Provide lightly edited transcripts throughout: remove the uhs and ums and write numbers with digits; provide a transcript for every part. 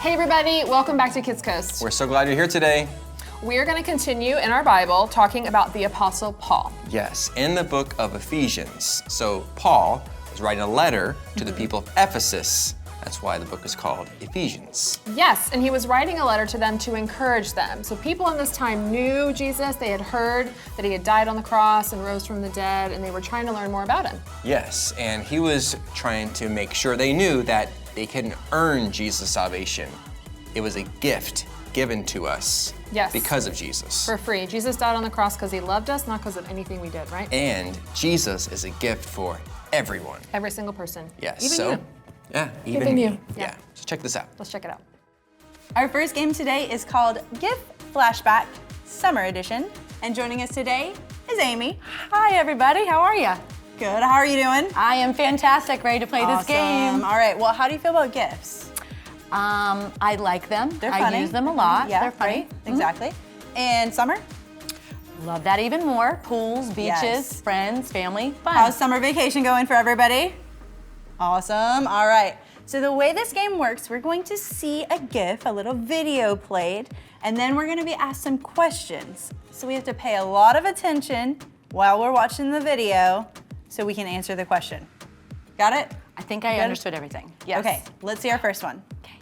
Hey everybody, welcome back to Kidscoast. We're so glad you're here today. We're going to continue in our Bible talking about the Apostle Paul. Yes, in the book of Ephesians. So Paul was writing a letter to the people of Ephesus. That's why the book is called Ephesians. Yes, and he was writing a letter to them to encourage them. So people in this time knew Jesus. They had heard that he had died on the cross and rose from the dead, and they were trying to learn more about him. Yes, and he was trying to make sure they knew that they couldn't earn Jesus' salvation. It was a gift given to us because of Jesus. For free. Jesus died on the cross because he loved us, not because of anything we did, right? And Jesus is a gift for everyone. Every single person. Yes. Even so, you. Yeah, Even you. Yeah. So check this out. Let's check it out. Our first game today is called Gift Flashback Summer Edition. And joining us today is Amy. Hi everybody, how are you? Good, how are you doing? I am fantastic, ready to play this game. All right, well, how do you feel about gifts? I like them. They're funny. I use them a lot. Yeah, they're funny. Exactly. And summer? Love that even more. Pools, beaches, Yes. friends, family, fun. How's summer vacation going for everybody? Awesome, all right. So the way this game works, we're going to see a GIF, a little video played, and then we're gonna be asked some questions. So we have to pay a lot of attention while we're watching the video so we can answer the question. Got it? I think I understood everything. Yes. Okay, let's see our first one. Okay.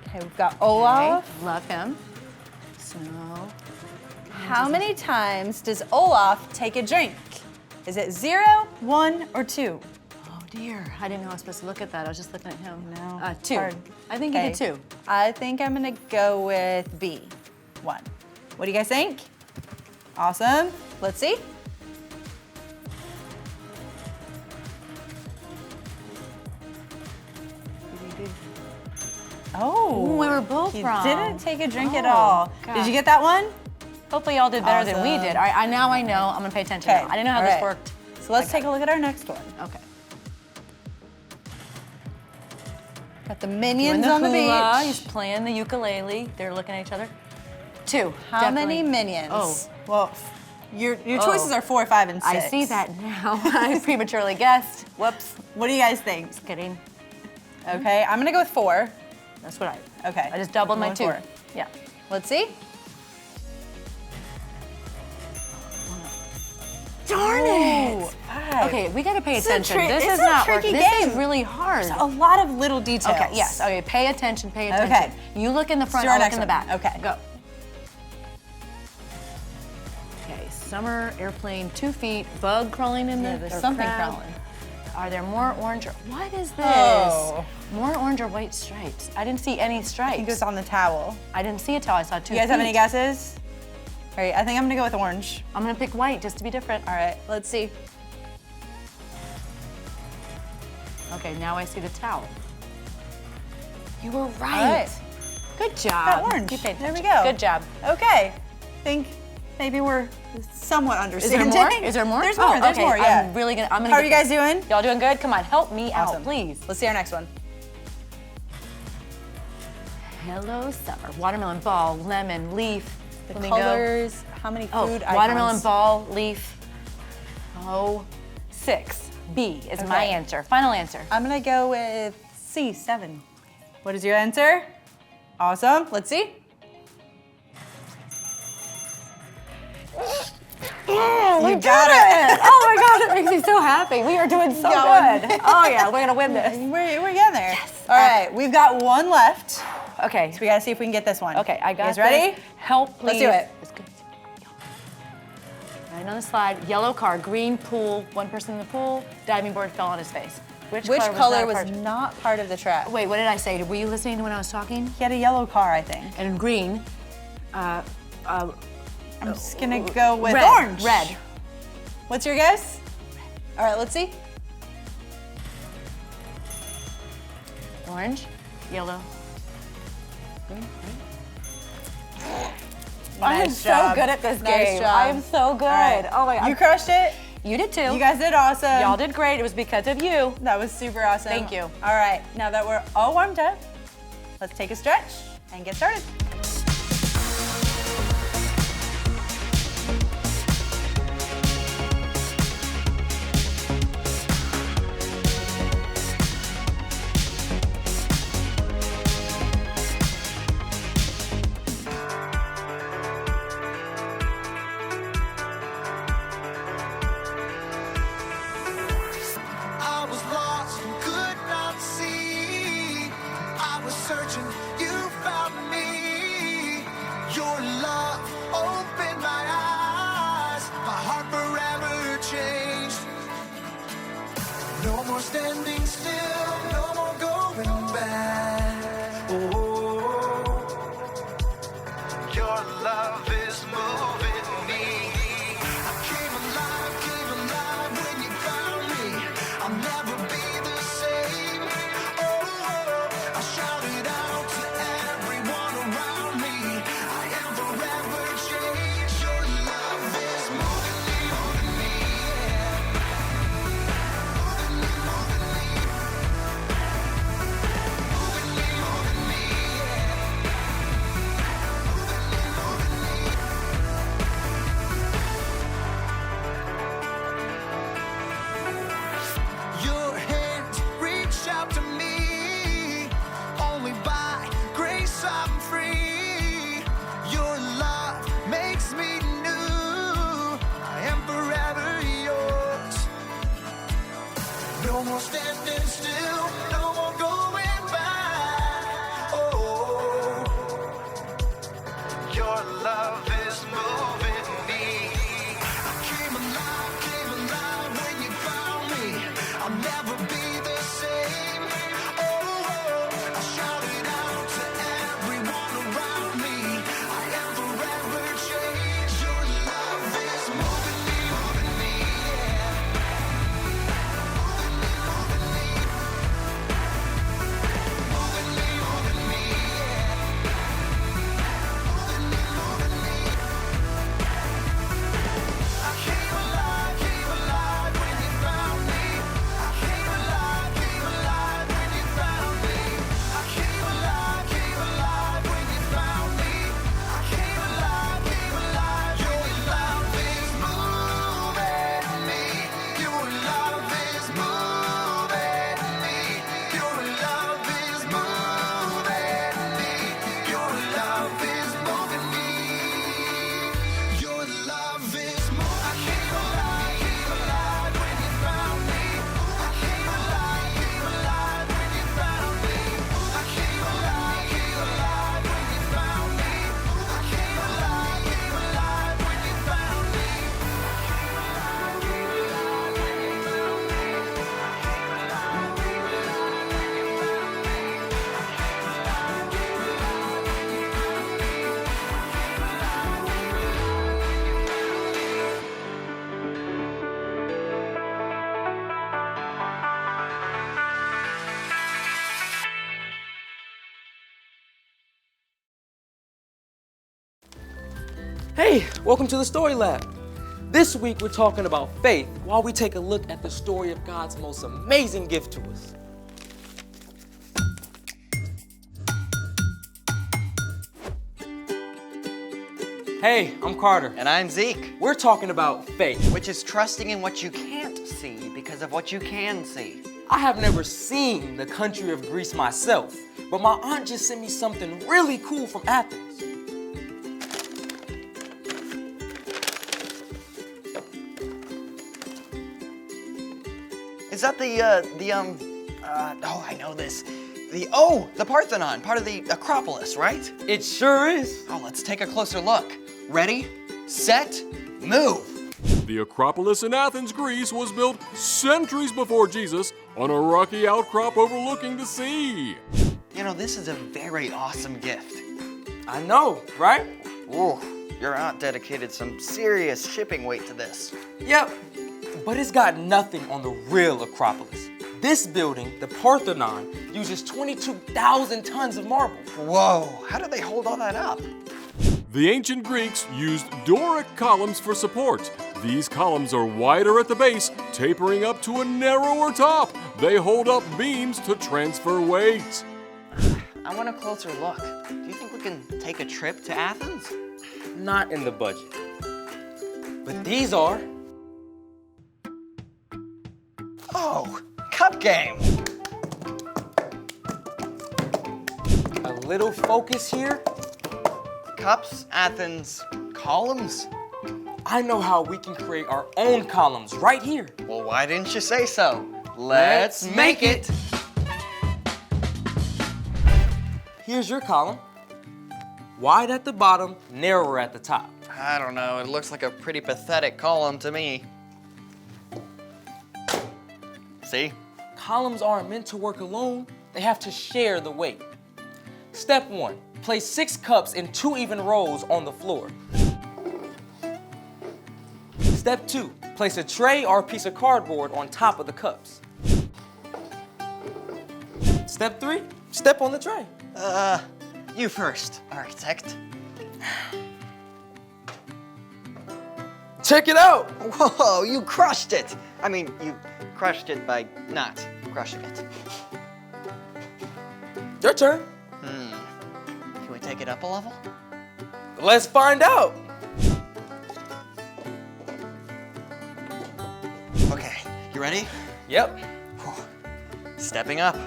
Okay, we've got Olaf. Okay, love him. So, How many times does Olaf take a drink? Is it 0, 1, or 2? oh dear, I didn't know I was supposed to look at that. I was just looking at him. No, 2. hard. I think he did 2. I think I'm gonna go with B, 1. What do you guys think? Awesome, let's see. Oh, Ooh, we were both he wrong. didn't take a drink at Oh, all. gosh. Did you get that one? Hopefully y'all did better than we Awesome. did. Now I know. I'm gonna pay attention Okay, now. I didn't know how all this right. worked. So let's take a look at our next one. Okay. Got the Doing minions the on the hula, beach. He's playing the ukulele. They're looking at each other. 2. How definitely. many minions? Oh. Well, your Oh. choices are 4, 5, and 6. I see that now. I prematurely guessed. Whoops. What do you guys think? Just kidding. Okay, I'm gonna go with 4. That's what Okay. I just doubled my Going 2. for it. Yeah. Let's see. Darn it. 5. Okay, we gotta pay It's a attention. tri- This it's is a not tricky work. This game. is really hard. A lot of little details. Okay, yes. Okay, pay attention, pay attention. Okay. You look in the front, do our I'll look next in the one. back. Okay. Go. Okay, summer airplane, 2 feet, bug crawling in Yeah, there's or something crab. crawling. Are there more orange or, what is this? Oh. More orange or white stripes. I didn't see any stripes. I think it was on the towel. I didn't see a towel, I saw 2 You guys have any feet. guesses? All right, I think I'm gonna go with orange. I'm gonna pick white just to be different. All right, let's see. Okay, now I see the towel. You were All right. right. Good job. Got orange. You paid There we attention. go. Good job. Okay. Think maybe we're somewhat Is understanding. there more? Is there more? There's more. Oh, There's okay. more. Yeah. I'm really gonna. I'm gonna. How are get you guys this. doing? Y'all doing good? Come on, help me Awesome. out, please. Let's see our next one. Hello, summer. Watermelon ball, lemon, leaf. The flamingo. colors. How many Oh, food watermelon icons? ball, leaf. Oh, 6. B is my Okay. answer. Final answer. I'm gonna go with C, 7. What is your answer? Awesome. Let's see. We You got it. Oh my gosh, it makes me so happy. We are doing so Going. good. Oh yeah, we're gonna win this. We're getting there. All right, we've got one left. Okay. So we gotta see if we can get this one. Okay, I got You guys ready? this. Help, please. Let's do it. It's good. Right on the slide, yellow car, green pool, one person in the pool, diving board fell on his face. Which color color not was part- not part of the track? Wait, what did I say? Were you listening to when I was talking? He had a yellow car, I think. And green, I'm just gonna go with red. orange. Red. What's your guess? All right, let's see. Orange, yellow. I am Nice so job. good at this Nice game. job. I am so good. All right. Oh my God. You crushed it. You did too. You guys did awesome. Y'all did great. It was because of you. That was super awesome. Thank you. All right, now that we're all warmed up, let's take a stretch and get started. Hey, welcome to the Story Lab. This week we're talking about faith while we take a look at the story of God's most amazing gift to us. Hey, I'm Carter. And I'm Zeke. We're talking about faith. Which is trusting in what you can't see because of what you can see. I have never seen the country of Greece myself, but my aunt just sent me something really cool from Athens. Is that oh, I know this. The Parthenon, part of the Acropolis, right? It sure is. Oh, let's take a closer look. Ready, set, move. The Acropolis in Athens, Greece was built centuries before Jesus on a rocky outcrop overlooking the sea. You know, this is a very awesome gift. I know, right? Ooh, your aunt dedicated some serious shipping weight to this. Yep, but it's got nothing on the real Acropolis. This building, the Parthenon, uses 22,000 tons of marble. Whoa, how did they hold all that up? The ancient Greeks used Doric columns for support. These columns are wider at the base, tapering up to a narrower top. They hold up beams to transfer weight. I want a closer look. Do you think we can take a trip to Athens? Not in the budget. But these are. Oh, cup game. A little focus here. Cups, Athens, columns? I know how we can create our own columns right here. Well, why didn't you say so? Let's make it. Here's your column. Wide at the bottom, narrower at the top. I don't know, it looks like a pretty pathetic column to me. See? Columns aren't meant to work alone. They have to share the weight. Step 1, place 6 cups in 2 even rows on the floor. Step 2, place a tray or a piece of cardboard on top of the cups. Step 3, step on the tray. You first, architect. Check it out! Whoa, you crushed it! I mean, you crushed it by not crushing it. Your turn. Can we take it up a level? Let's find out. Okay, you ready? Yep. Stepping up.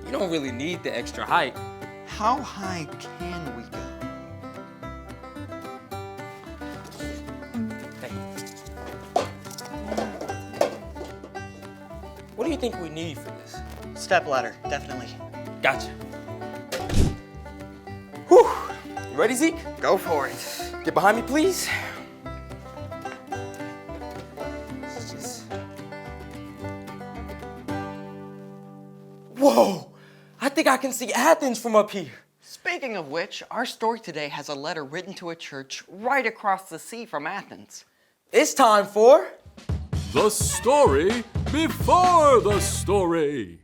You don't really need the extra height. How high can we go? What do you think we need for this? Step ladder, definitely. Gotcha. Whew. You ready, Zeke? Go for it. Get behind me, please. Whoa! I think I can see Athens from up here. Speaking of which, our story today has a letter written to a church right across the sea from Athens. It's time for The story before the story.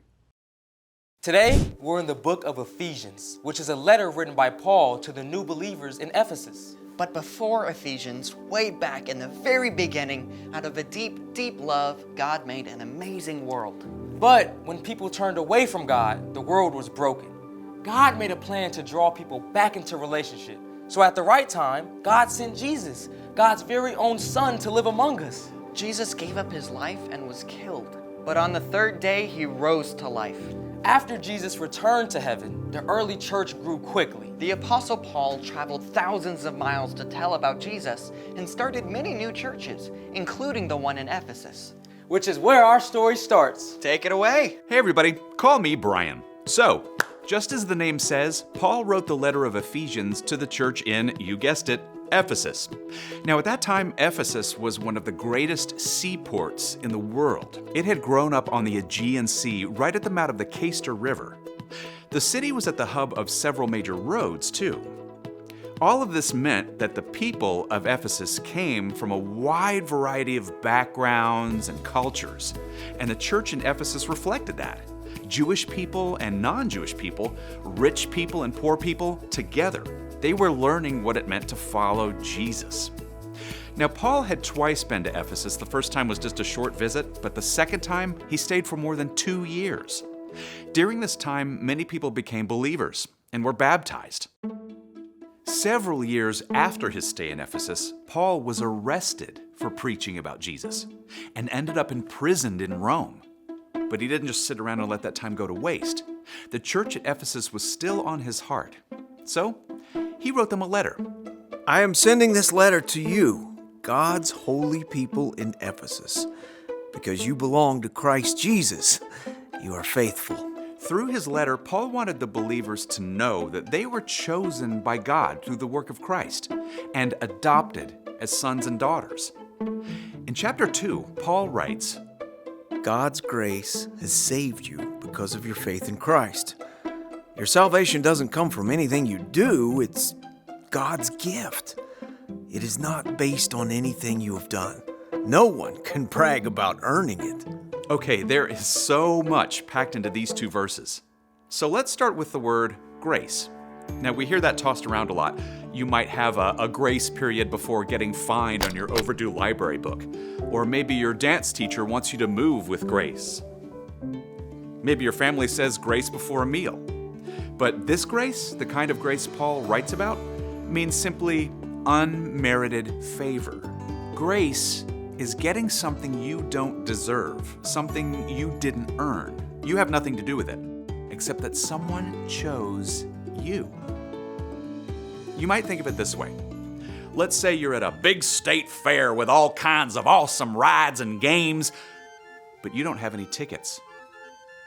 Today, we're in the book of Ephesians, which is a letter written by Paul to the new believers in Ephesus. But before Ephesians, way back in the very beginning, out of a deep, deep love, God made an amazing world. But when people turned away from God, the world was broken. God made a plan to draw people back into relationship. So at the right time, God sent Jesus, God's very own son, to live among us. Jesus gave up his life and was killed. But on the third day, he rose to life. After Jesus returned to heaven, the early church grew quickly. The Apostle Paul traveled thousands of miles to tell about Jesus and started many new churches, including the one in Ephesus. Which is where our story starts. Take it away. Hey everybody, call me Brian. So, just as the name says, Paul wrote the letter of Ephesians to the church in, you guessed it, Ephesus. Now at that time, Ephesus was one of the greatest seaports in the world. It had grown up on the Aegean Sea right at the mouth of the Cayster River. The city was at the hub of several major roads too. All of this meant that the people of Ephesus came from a wide variety of backgrounds and cultures, and the church in Ephesus reflected that. Jewish people and non-Jewish people, rich people and poor people, together. They were learning what it meant to follow Jesus. Now, Paul had twice been to Ephesus. The first time was just a short visit, but the second time, he stayed for more than 2 years. During this time, many people became believers and were baptized. Several years after his stay in Ephesus, Paul was arrested for preaching about Jesus and ended up imprisoned in Rome. But he didn't just sit around and let that time go to waste. The church at Ephesus was still on his heart. So, he wrote them a letter. I am sending this letter to you, God's holy people in Ephesus, because you belong to Christ Jesus. You are faithful. Through his letter, Paul wanted the believers to know that they were chosen by God through the work of Christ and adopted as sons and daughters. In chapter 2, Paul writes, God's grace has saved you because of your faith in Christ. Your salvation doesn't come from anything you do, it's God's gift. It is not based on anything you have done. No one can brag about earning it. Okay, there is so much packed into these 2 verses. So let's start with the word grace. Now, we hear that tossed around a lot. You might have a grace period before getting fined on your overdue library book. Or maybe your dance teacher wants you to move with grace. Maybe your family says grace before a meal. But this grace, the kind of grace Paul writes about, means simply unmerited favor. Grace is getting something you don't deserve, something you didn't earn. You have nothing to do with it, except that someone chose you. You might think of it this way. Let's say you're at a big state fair with all kinds of awesome rides and games, but you don't have any tickets.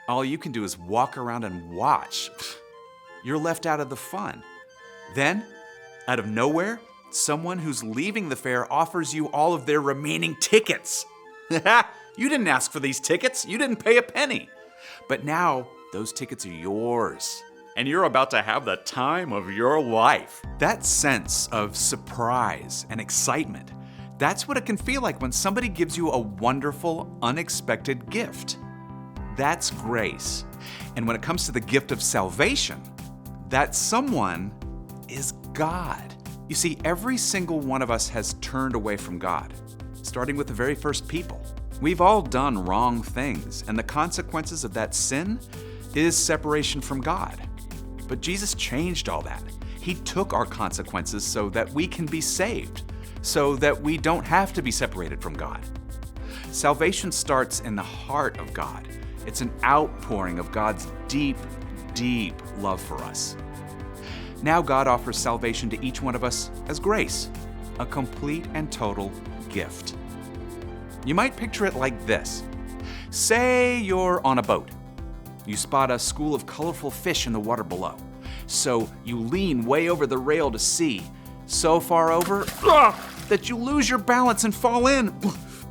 All you can do is walk around and watch. You're left out of the fun. Then, out of nowhere, someone who's leaving the fair offers you all of their remaining tickets. You didn't ask for these tickets. You didn't pay a penny. But now, those tickets are yours. And you're about to have the time of your life. That sense of surprise and excitement, that's what it can feel like when somebody gives you a wonderful, unexpected gift. That's grace. And when it comes to the gift of salvation, that someone is God. You see, every single one of us has turned away from God, starting with the very first people. We've all done wrong things, and the consequences of that sin is separation from God. But Jesus changed all that. He took our consequences so that we can be saved, so that we don't have to be separated from God. Salvation starts in the heart of God. It's an outpouring of God's deep, deep love for us. Now God offers salvation to each one of us as grace, a complete and total gift. You might picture it like this. Say you're on a boat. You spot a school of colorful fish in the water below. So you lean way over the rail to see, so far over that you lose your balance and fall in.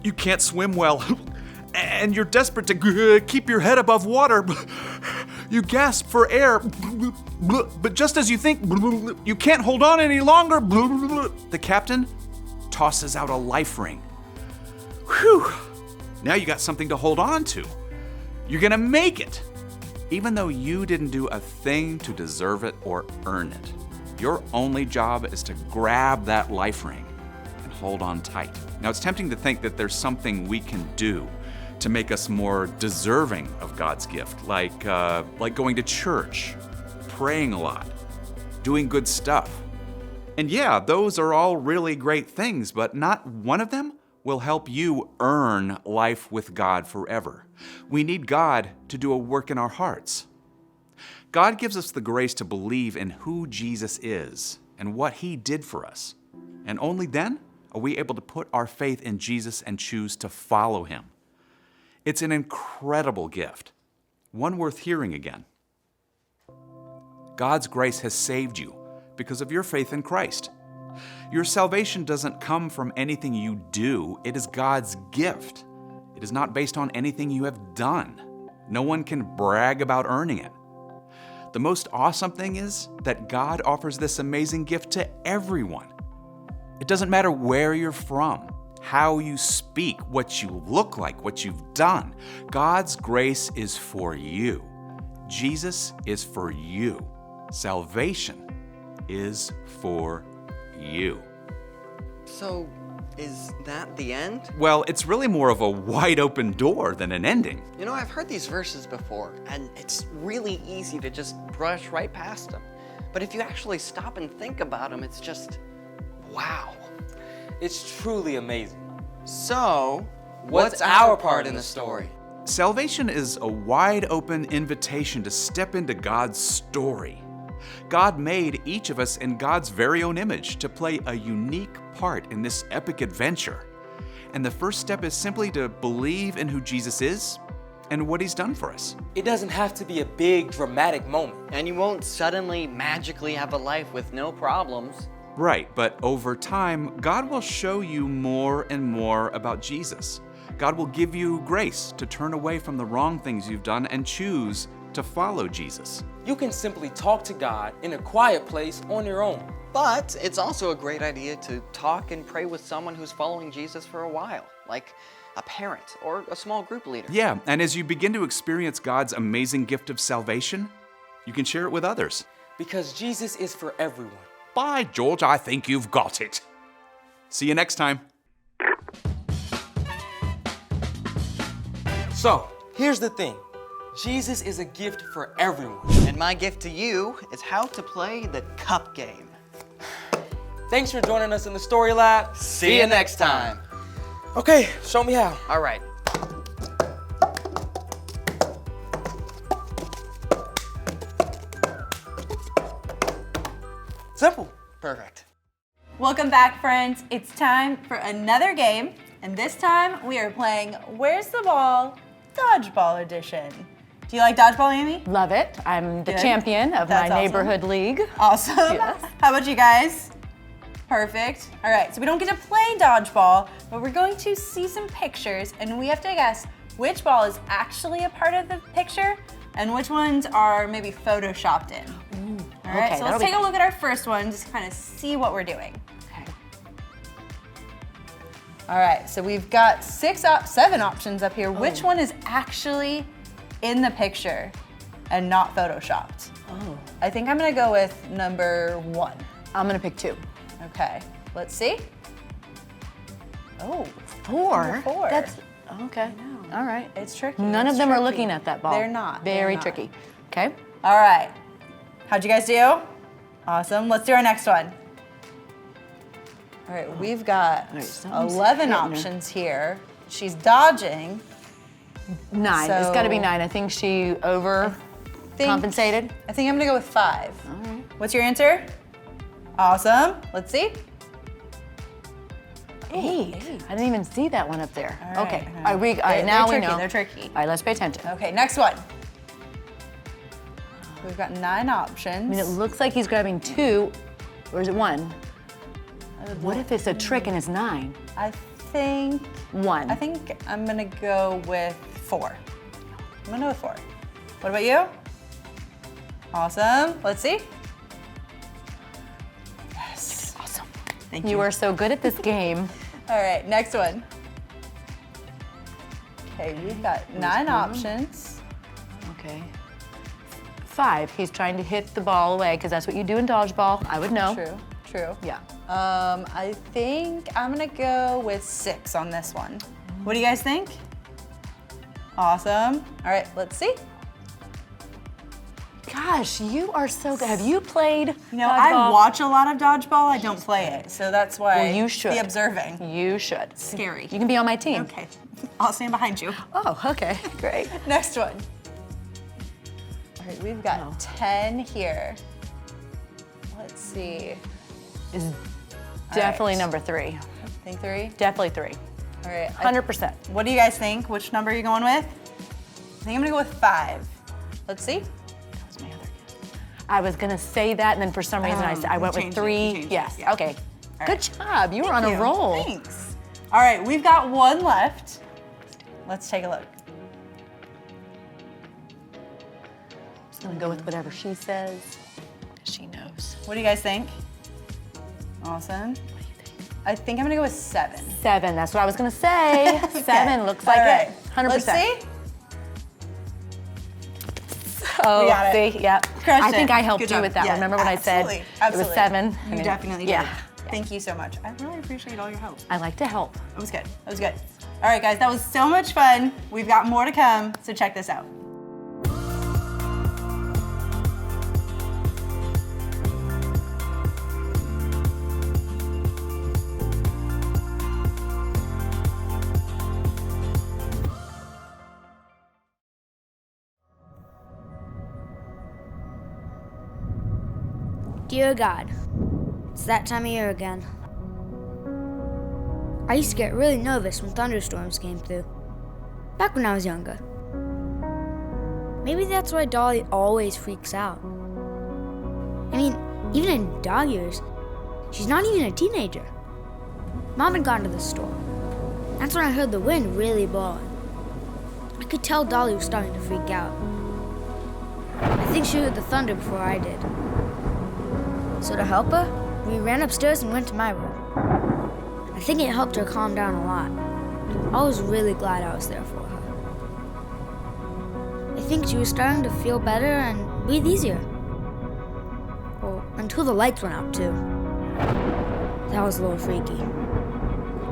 You can't swim well, and you're desperate to keep your head above water. You gasp for air, but just as you think you can't hold on any longer, the captain tosses out a life ring. Whew! Now you got something to hold on to. You're gonna make it, even though you didn't do a thing to deserve it or earn it. Your only job is to grab that life ring and hold on tight. Now, it's tempting to think that there's something we can do to make us more deserving of God's gift, like going to church, praying a lot, doing good stuff. And yeah, those are all really great things, but not one of them will help you earn life with God forever. We need God to do a work in our hearts. God gives us the grace to believe in who Jesus is and what He did for us. And only then are we able to put our faith in Jesus and choose to follow Him. It's an incredible gift, one worth hearing again. God's grace has saved you because of your faith in Christ. Your salvation doesn't come from anything you do. It is God's gift. It is not based on anything you have done. No one can brag about earning it. The most awesome thing is that God offers this amazing gift to everyone. It doesn't matter where you're from, how you speak, what you look like, what you've done. God's grace is for you. Jesus is for you. Salvation is for you. So, is that the end? Well, it's really more of a wide open door than an ending. You know, I've heard these verses before, and it's really easy to just brush right past them. But if you actually stop and think about them, it's just, wow. It's truly amazing. So, what's our part in the story? Salvation is a wide open invitation to step into God's story. God made each of us in God's very own image to play a unique part in this epic adventure. And the first step is simply to believe in who Jesus is and what he's done for us. It doesn't have to be a big, dramatic moment. And you won't suddenly magically have a life with no problems. Right, but over time, God will show you more and more about Jesus. God will give you grace to turn away from the wrong things you've done and choose to follow Jesus. You can simply talk to God in a quiet place on your own. But it's also a great idea to talk and pray with someone who's following Jesus for a while, like a parent or a small group leader. Yeah, and as you begin to experience God's amazing gift of salvation, you can share it with others. Because Jesus is for everyone. By George, I think you've got it. See you next time. So, here's the thing. Jesus is a gift for everyone. And my gift to you is how to play the cup game. Thanks for joining us in the Story Lab. See you next time. Okay, show me how. All right. Simple. Perfect. Welcome back, friends. It's time for another game, and this time we are playing Where's the Ball? Dodgeball edition. Do you like dodgeball, Amy? Love it. I'm the Good. champion of That's my awesome. neighborhood league. Awesome. Yes. How about you guys? Perfect. All right, so we don't get to play dodgeball, but we're going to see some pictures, and we have to guess which ball is actually a part of the picture and which ones are maybe photoshopped in. All right, okay, so that'll let's be take a look at our first one, just kind of see what we're doing. Okay. All right, so we've got seven options up here. Which one is actually in the picture and not photoshopped? Oh. I think I'm gonna go with number 1. I'm gonna pick 2. Okay, let's see. Oh, 4? Number 4. That's okay. All right. It's tricky. None It's of them are tricky. looking at that ball. They're not. Very They're not. tricky. Okay. All right. How'd you guys do? Awesome. Let's do our next one. All right, we've got All right, someone's 11 hitting her. options here. She's dodging. 9. It's got to be So- 9. I think she overcompensated. I think I'm gonna go with 5. All right. What's your answer? Awesome. Let's see. 8. I didn't even see that one up there. All okay. right. All right, They're now we tricky, know. they're tricky. All right, let's pay attention. Okay, next one. We've got 9 options. I mean, it looks like he's grabbing 2, or is it 1? What if it's a trick and it's 9? I think 1. I'm gonna go with 4. I'm gonna go with 4. What about you? Awesome. Let's see. Yes. Awesome. Thank You are so good at this game. All right, next one. Okay, we've got 9 options. Okay. 5. He's trying to hit the ball away because that's what you do in dodgeball. I would know. True. Yeah. I think I'm gonna go with 6 on this one. What do you guys think? Awesome. All right, let's see. Gosh, you are so good. Have you played You know, dodgeball? I watch a lot of dodgeball. I don't play it, so that's why. Well, you should. Be observing. You should. Scary. You can be on my team. Okay, I'll stand behind you. Oh, okay. Great. Next one. All right, we've got 10 here. Let's see. Is definitely right. number 3. Think 3? Definitely 3. All right. 100%. What do you guys think? Which number are you going with? I think I'm gonna go with 5. Let's see. That was my other guess. I was gonna say that, and then for some reason I went with changed it, 3. you changed it, Yes. yeah. Okay. All Good right. job. You were on Thank a you. roll. Thanks. All right, we've got 1 left. Let's take a look. Just gonna go with whatever she says. She knows. What do you guys think? Awesome. I think I'm gonna go with 7. 7. That's what I was gonna say. 7 looks like All right. it. 100%. Let's see. Oh, We got it. see, yeah. Crushed I think it. I helped Good you job. with that. Yeah, Remember when I said absolutely. it was 7? You definitely did. Yeah. Thank you so much. I really appreciate all your help. I like to help. It was good. It was good. All right, guys, that was so much fun. We've got more to come, so check this out. Dear God, it's that time of year again. I used to get really nervous when thunderstorms came through, back when I was younger. Maybe that's why Dolly always freaks out. I mean, even in dog years, she's not even a teenager. Mom had gone to the store. That's when I heard the wind really blowing. I could tell Dolly was starting to freak out. I think she heard the thunder before I did. So to help her, we ran upstairs and went to my room. I think it helped her calm down a lot. I was really glad I was there for her. I think she was starting to feel better and breathe easier. Well, until the lights went out too. That was a little freaky.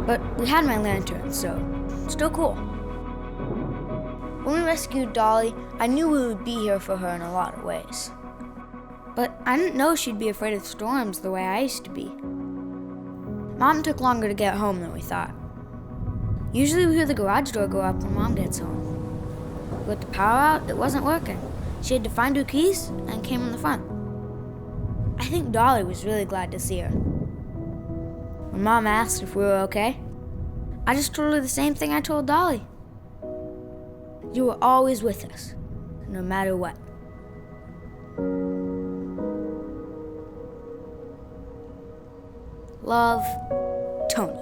But we had my lantern, so still cool. When we rescued Dolly, I knew we would be here for her in a lot of ways. But I didn't know she'd be afraid of storms the way I used to be. Mom took longer to get home than we thought. Usually we hear the garage door go up when Mom gets home. With the power out, it wasn't working. She had to find her keys and came in the front. I think Dolly was really glad to see her. When Mom asked if we were okay, I just told her the same thing I told Dolly. You were always with us, no matter what. Love, Tony.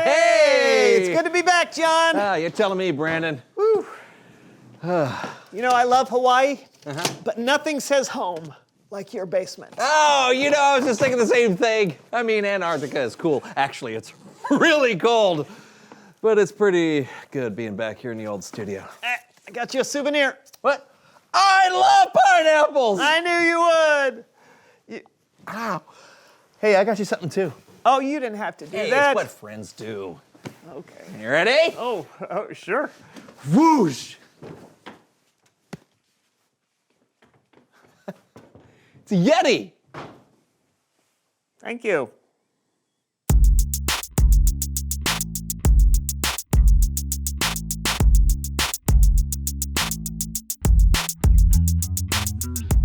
Hey! It's good to be back, John. You're telling me, Brandon. Whew. You know, I love Hawaii, but nothing says home like your basement. Oh, I was just thinking the same thing. I mean, Antarctica is cool. Actually, it's really cold. But it's pretty good being back here in the old studio. I got you a souvenir. What? I love pineapples! I knew you would. Ow. Hey, I got you something too. Oh, you didn't have to do Hey, that. it's what friends do. Okay. You ready? Oh, sure. Whoosh! It's a Yeti! Thank you.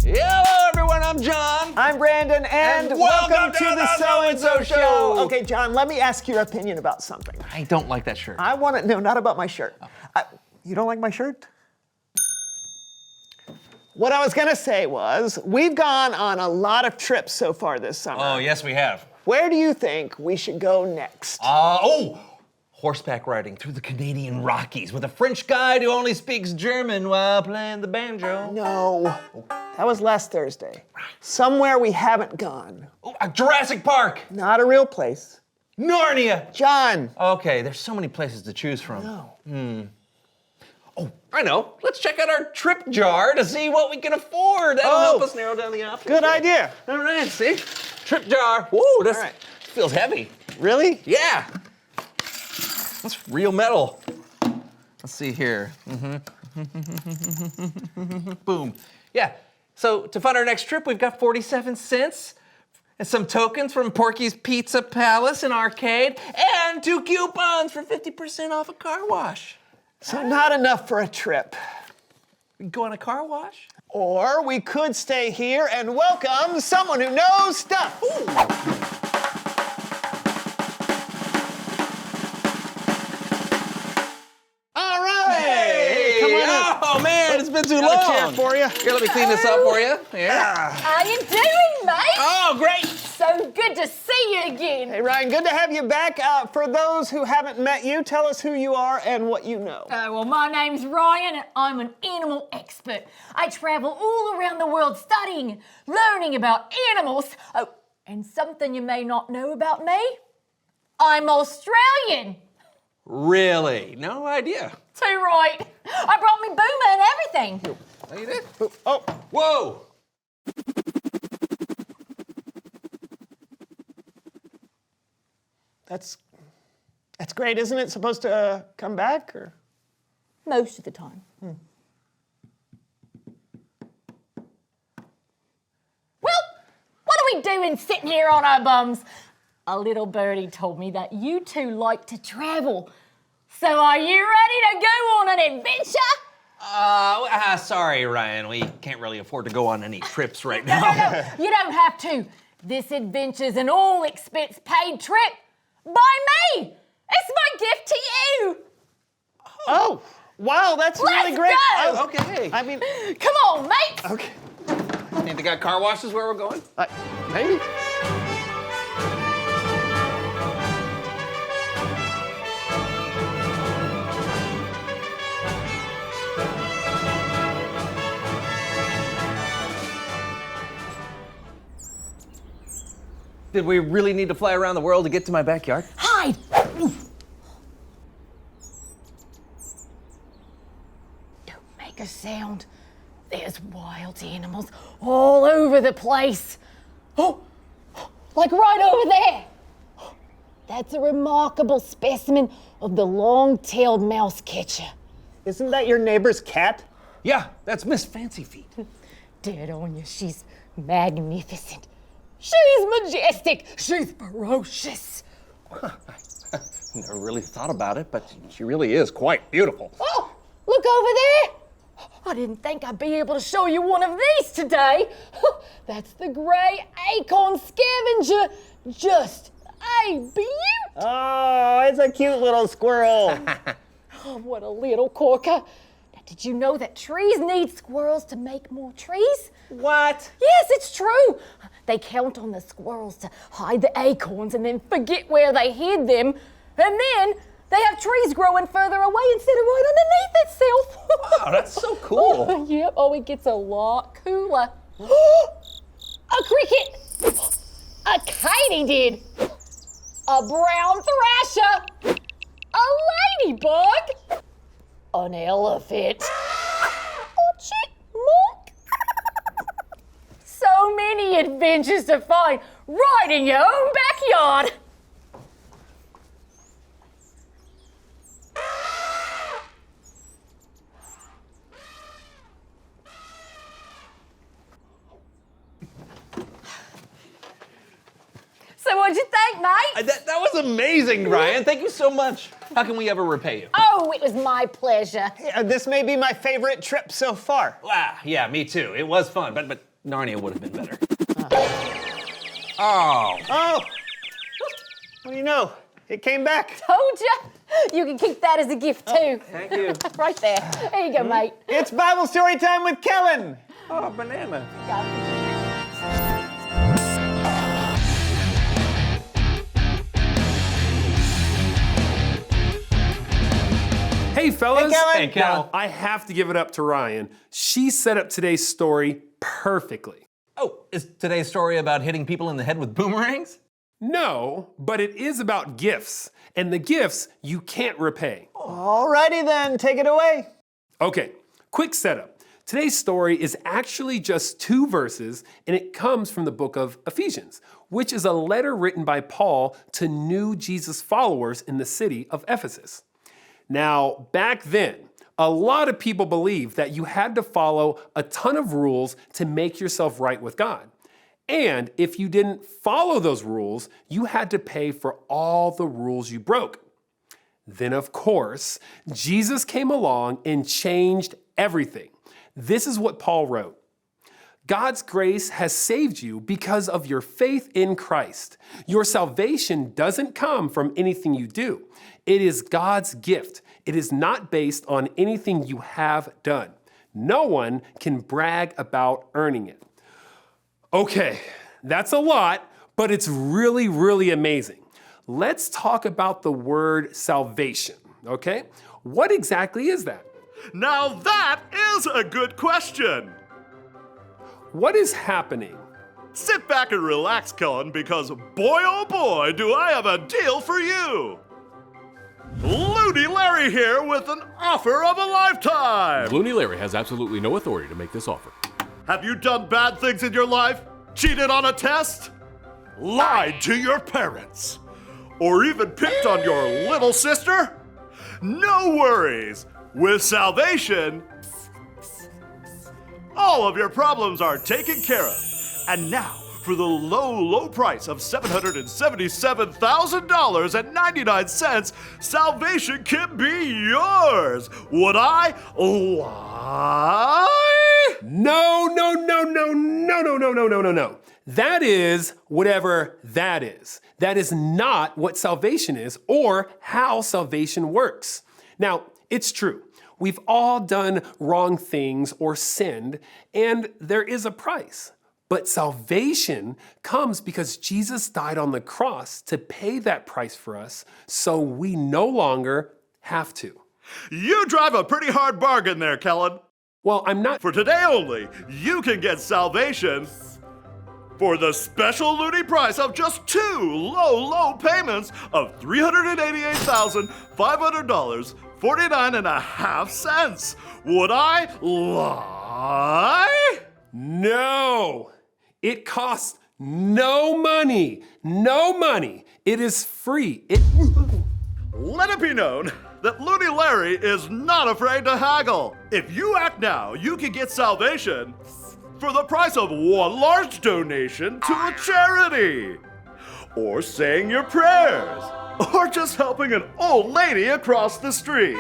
Hello, everyone. I'm John. I'm Brandon, and welcome to the So-and-So Show. Okay, John, let me ask your opinion about something. I don't like that shirt. I want to, no, not about my shirt. You don't like my shirt? What I was going to say was, we've gone on a lot of trips so far this summer. Oh, yes, we have. Where do you think we should go next? Horseback riding through the Canadian Rockies with a French guide who only speaks German while playing the banjo. No, that was last Thursday. Somewhere we haven't gone. Jurassic Park. Not a real place. Narnia. John. Okay, there's so many places to choose from. No. Oh, I know. Let's check out our trip jar to see what we can afford. That'll help us narrow down the options. Good idea. All right, see? Trip jar. Woo, this feels heavy. Really? Yeah. That's real metal. Let's see here. Boom. Yeah. So to fund our next trip, we've got 47 cents and some tokens from Porky's Pizza Palace and Arcade and 2 coupons for 50% off a car wash. So not enough for a trip. We can go on a car wash? Or we could stay here and welcome someone who knows stuff. Ooh. Oh man, it's been too long. Got a chair for you. Here, let me clean this up for you. Yeah. How you doing, mate? Oh, great. so good to see you again. Hey, Ryan, good to have you back. For those who haven't met you, tell us who you are and what you know. Well, my name's Ryan, and I'm an animal expert. I travel all around the world studying, learning about animals. Oh, and something you may not know about me, I'm Australian. Really? No idea. Too right. I brought me Boomer and everything. Oh, you did? Oh. Whoa! That's great. Isn't it supposed to come back? Or? Most of the time. Well, what are we doing sitting here on our bums? A little birdie told me that you two like to travel. So are you ready to go on an adventure? Sorry, Ryan. We can't really afford to go on any trips right now. No. You don't have to. This adventure's an all-expense-paid trip by me. It's my gift to you. Oh, wow, that's really great. Let's go. Oh, okay. I mean, come on, mate. Okay. Think they got car washes where we're going? Maybe. Did we really need to fly around the world to get to my backyard? Hide. Don't make a sound. There's wild animals all over the place. Oh, like right over there. That's a remarkable specimen of the long-tailed mouse catcher. Isn't that your neighbor's cat? Yeah, that's Miss Fancy Feet. Dead on you, she's magnificent. She's majestic. She's ferocious. Never really thought about it, but she really is quite beautiful. Oh, look over there. I didn't think I'd be able to show you one of these today. That's the grey acorn scavenger. Just a beaut. Oh, it's a cute little squirrel. Oh, what a little corker. Now, did you know that trees need squirrels to make more trees? What? Yes, it's true. They count on the squirrels to hide the acorns and then forget where they hid them. And then they have trees growing further away instead of right underneath itself. Wow, that's so cool. Oh, yep. Oh, it gets a lot cooler. A cricket. A katydid. A brown thrasher. A ladybug. An elephant. A chipmunk. So many adventures to find right in your own backyard. So what'd you think, mate? That was amazing, Ryan. Thank you so much. How can we ever repay you? Oh, it was my pleasure. Yeah, this may be my favorite trip so far. Wow, yeah, me too. It was fun, but Narnia would have been better. Oh. Oh. What do you know? It came back. Told ya. You can keep that as a gift too. Thank you. Right there. There you go, mate. It's Bible story time with Kellen. Oh, banana. Hey, fellas. Hey, Kellen. Now, I have to give it up to Ryan. She set up today's story perfectly. Oh, is today's story about hitting people in the head with boomerangs? No, but it is about gifts, and the gifts you can't repay. Alrighty then, take it away. Okay, quick setup. Today's story is actually just 2 verses, and it comes from the book of Ephesians, which is a letter written by Paul to new Jesus followers in the city of Ephesus. Now, back then, a lot of people believed that you had to follow a ton of rules to make yourself right with God. And if you didn't follow those rules, you had to pay for all the rules you broke. Then, of course, Jesus came along and changed everything. This is what Paul wrote. God's grace has saved you because of your faith in Christ. Your salvation doesn't come from anything you do. It is God's gift. It is not based on anything you have done. No one can brag about earning it. Okay, that's a lot, but it's really, really amazing. Let's talk about the word salvation, okay? What exactly is that? Now that is a good question. What is happening? Sit back and relax, Cullen, because boy oh boy do I have a deal for you. Looney Larry here with an offer of a lifetime. Looney Larry has absolutely no authority to make this offer. Have you done bad things in your life? Cheated on a test? Lied to your parents? Or even picked on your little sister? No worries. With salvation, all of your problems are taken care of. And now, for the low, low price of $777,000.99, salvation can be yours. Would I lie? No. That is whatever that is. That is not what salvation is or how salvation works. Now, it's true. We've all done wrong things or sinned, and there is a price. But salvation comes because Jesus died on the cross to pay that price for us, so we no longer have to. You drive a pretty hard bargain there, Kellen. Well, I'm not. For today only, you can get salvation for the special loony price of just 2 low payments of $388,500, 49.5 cents. Would I lie? No. It costs no money. No money. It is free. Let it be known that Looney Larry is not afraid to haggle. If you act now, you can get salvation for the price of 1 large donation to a charity, or saying your prayers, or just helping an old lady across the street.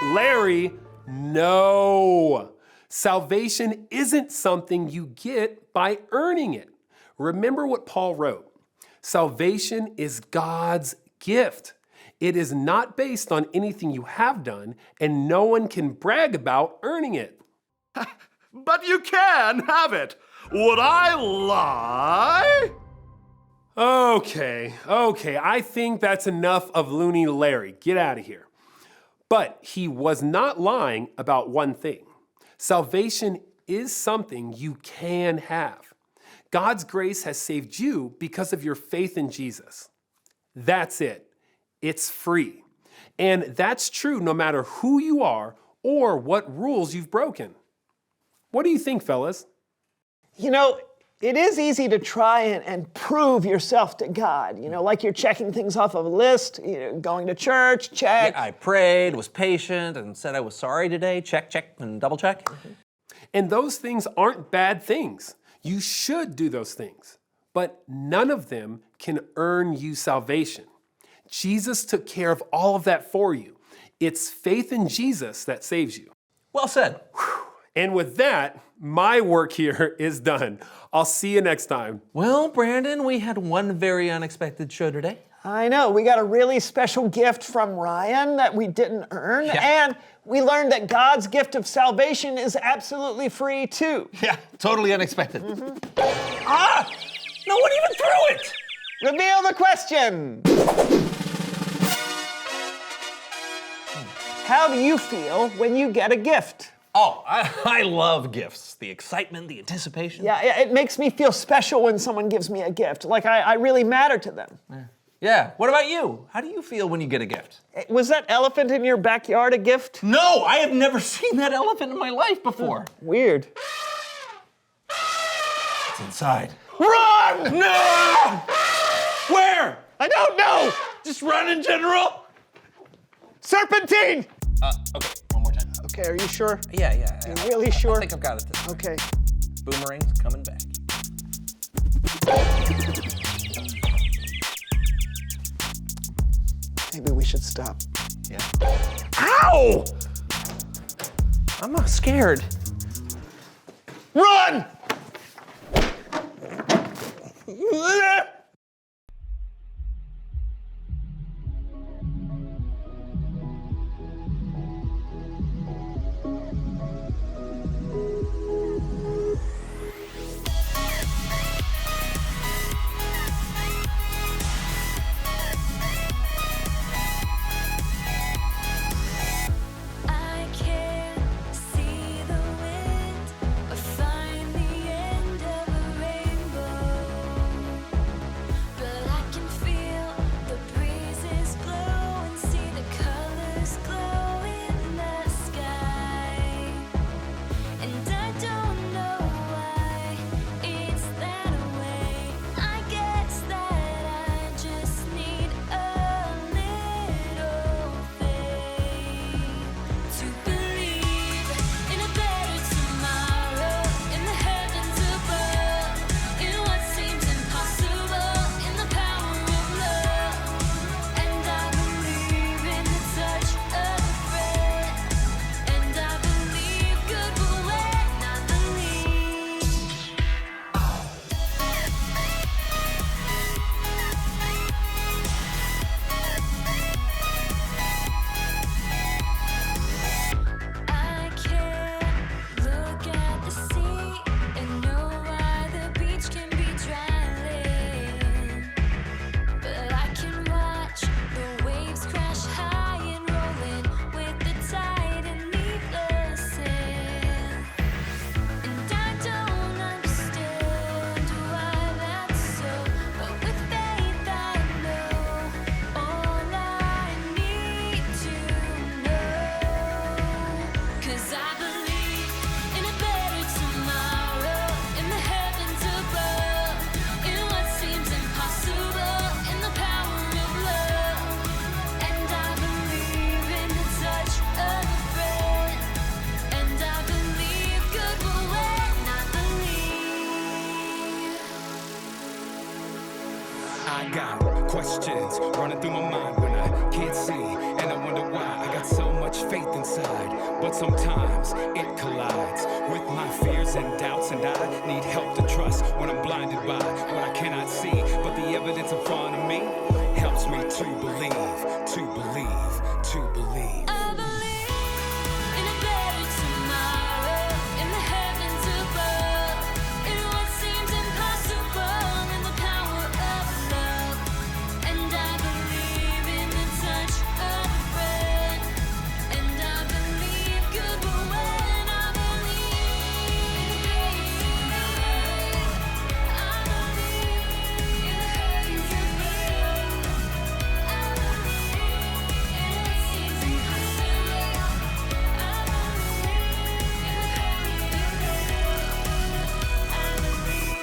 Larry, no. Salvation isn't something you get by earning it. Remember what Paul wrote. Salvation is God's gift. It is not based on anything you have done, and no one can brag about earning it. But you can have it. Would I lie? Okay. I think that's enough of Looney Larry. Get out of here. But he was not lying about one thing. Salvation is something you can have. God's grace has saved you because of your faith in Jesus. That's it. It's free. And that's true no matter who you are or what rules you've broken. What do you think, fellas? You know, it is easy to try and prove yourself to God. You know, like you're checking things off of a list, going to church, check. Yeah, I prayed, was patient, and said I was sorry today. Check, and double check. Mm-hmm. And those things aren't bad things. You should do those things. But none of them can earn you salvation. Jesus took care of all of that for you. It's faith in Jesus that saves you. Well said. And with that, my work here is done. I'll see you next time. Well, Brandon, we had one very unexpected show today. I know. We got a really special gift from Ryan that we didn't earn. Yeah. And we learned that God's gift of salvation is absolutely free, too. Yeah, totally unexpected. Mm-hmm. Ah! No one even threw it! Reveal the question. How do you feel when you get a gift? Oh, I love gifts. The excitement, the anticipation. Yeah, it makes me feel special when someone gives me a gift. Like I really matter to them. Yeah. What about you? How do you feel when you get a gift? Was that elephant in your backyard a gift? No, I have never seen that elephant in my life before. Weird. It's inside. Run! No! Where? I don't know! Just run in general? Serpentine! Okay, one more time. Okay, are you sure? Yeah. You're really sure? I think I've got it this time. Okay. Boomerang's coming back. Maybe we should stop. Yeah. Ow! I'm scared. Run! I got questions running through my mind when I can't see, and I wonder why I got so much faith inside. But sometimes it collides with my fears and doubts, and I need help to trust when I'm blinded by what I cannot see. But the evidence in front of me helps me to believe, to believe, to believe. I believe in a better tomorrow, in the heavens above, in what seems impossible, in the power of love. And I believe in the touch of a friend, and I believe good will win. I believe in grace and love. I believe in the heavens above. I believe in what seems impossible. I believe in the heavens above. I believe.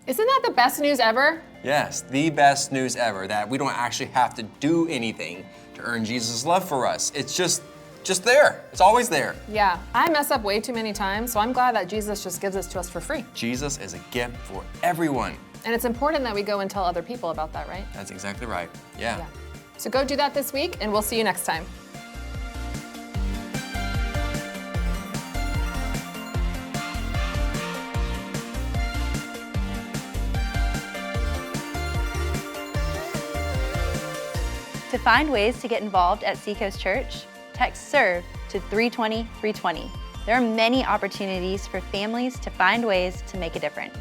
Isn't that the best news ever? Yes, the best news ever, that we don't actually have to do anything to earn Jesus' love for us. It's just there. It's always there. Yeah, I mess up way too many times, so I'm glad that Jesus just gives this to us for free. Jesus is a gift for everyone. And it's important that we go and tell other people about that, right? That's exactly right. Yeah. So go do that this week, and we'll see you next time. To find ways to get involved at Seacoast Church, text SERVE to 320 320. There are many opportunities for families to find ways to make a difference.